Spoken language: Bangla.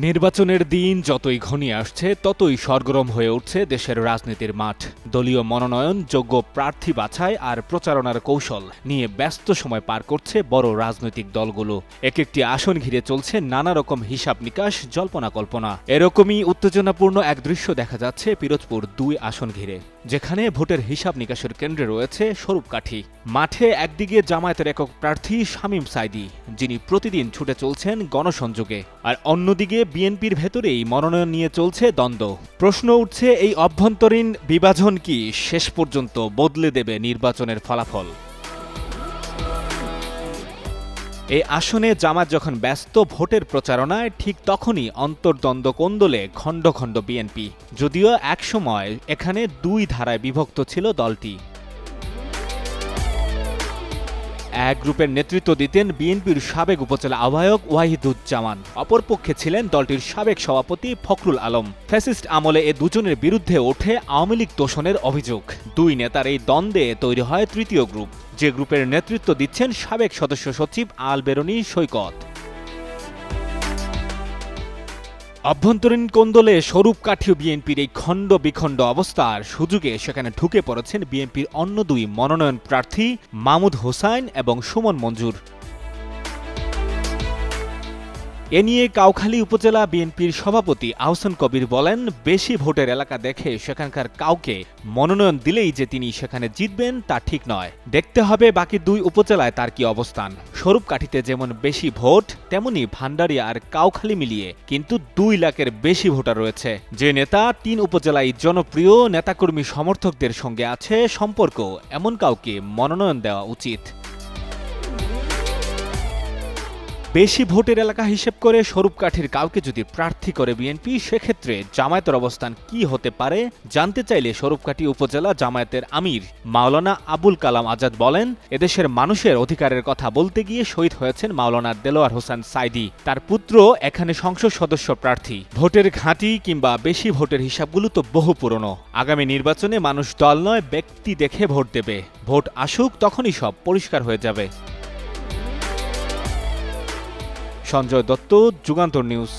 নির্বাচনের দিন যতই ঘনিয়ে আসছে ততই সরগরম হয়ে উঠছে দেশের রাজনীতির মাঠ। দলীয় মনোনয়ন, যোগ্য প্রার্থী বাছাই আর প্রচারণার কৌশল নিয়ে ব্যস্ত সময় পার করছে বড় রাজনৈতিক দলগুলো। এক একটি আসন ঘিরে চলছে নানা রকম হিসাব নিকাশ, জল্পনা কল্পনা। এরকমই উত্তেজনাপূর্ণ এক দৃশ্য দেখা যাচ্ছে পিরোজপুর ২ আসন ঘিরে, যেখানে ভোটের হিসাব নিকাশের কেন্দ্রে রয়েছে স্বরূপকাঠি। মাঠে একদিকে জামায়াতের একক প্রার্থী শামীম সাঈদী, যিনি প্রতিদিন ছুটে চলছেন গণসংযোগে, আর অন্যদিকে বিএনপির ভেতরেই মনোনয়ন নিয়ে চলছে দ্বন্দ্ব। প্রশ্ন উঠছে, এই অভ্যন্তরীণ বিভাজন কি শেষ পর্যন্ত বদলে দেবে নির্বাচনের ফলাফল? এই আসনে জামাত যখন ব্যস্ত ভোটের প্রচারণায়, ঠিক তখনই অন্তর্দ্বন্দ্ব কোন্দলে খণ্ড খণ্ড বিএনপি। যদিও একসময় এখানে ২ ধারায় বিভক্ত ছিল দলটি। এক গ্রুপের নেতৃত্ব দিতেন বিএনপির সাবেক উপজেলা আহ্বায়ক ওয়াহিদুজ্জামান, অপরপক্ষে ছিলেন দলটির সাবেক সভাপতি ফখরুল আলম। ফ্যাসিস্ট আমলে এ দুজনের বিরুদ্ধে ওঠে আওয়ামী লীগ তোষণের অভিযোগ। ২ নেতার এই দ্বন্দ্বে তৈরি হয় তৃতীয় গ্রুপ, যে গ্রুপের নেতৃত্ব দিচ্ছেন সাবেক সদস্য সচিব আল বেরুনি সৈকত। অভ্যন্তরীণ কোন্দলে স্বরূপকাঠি ও বিএনপির এই খণ্ড বিখণ্ড অবস্থার সুযোগে সেখানে ঢুকে পড়েছেন বিএনপির অন্য ২ মনোনয়ন প্রার্থী মাহমুদ হোসাইন এবং সুমন মঞ্জুর। এ নিয়ে কাউখালী উপজেলা বিএনপির সভাপতি আহসান কবির বলেন, বেশি ভোটের এলাকা দেখে সেখানকার কাউকে মনোনয়ন দিলেই যে তিনি সেখানে জিতবেন তা ঠিক নয়। দেখতে হবে বাকি ২ উপজেলায় তার কি অবস্থান। স্বরূপকাঠিতে যেমন বেশি ভোট, তেমনি ভান্ডারিয়া আর কাউখালী মিলিয়ে কিন্তু ২ লাখের বেশি ভোটার রয়েছে। যে নেতা ৩ উপজেলায় জনপ্রিয়, নেতাকর্মী সমর্থকদের সঙ্গে আছে সম্পর্ক, এমন কাউকে মনোনয়ন দেওয়া উচিত। বেশি ভোটের এলাকা হিসেব করে স্বরূপকাঠির কাউকে যদি প্রার্থী করে বিএনপি, সেক্ষেত্রে জামায়াতের অবস্থান কি হতে পারে জানতে চাইলে স্বরূপকাঠি উপজেলা জামায়াতের আমির মাওলানা আবুল কালাম আজাদ বলেন, এদেশের মানুষের অধিকারের কথা বলতে গিয়ে শহীদ হয়েছেন মাওলানা দেলোয়ার হোসেন সাঈদী। তার পুত্র এখানে সংসদ সদস্য প্রার্থী। ভোটের ঘাঁটি কিংবা বেশি ভোটের হিসাবগুলো তো বহু পুরনো। আগামী নির্বাচনে মানুষ দল নয়, ব্যক্তি দেখে ভোট দেবে। ভোট আসুক, তখনই সব পরিষ্কার হয়ে যাবে। সঞ্জয় দত্ত, যুগান্তর নিউজ।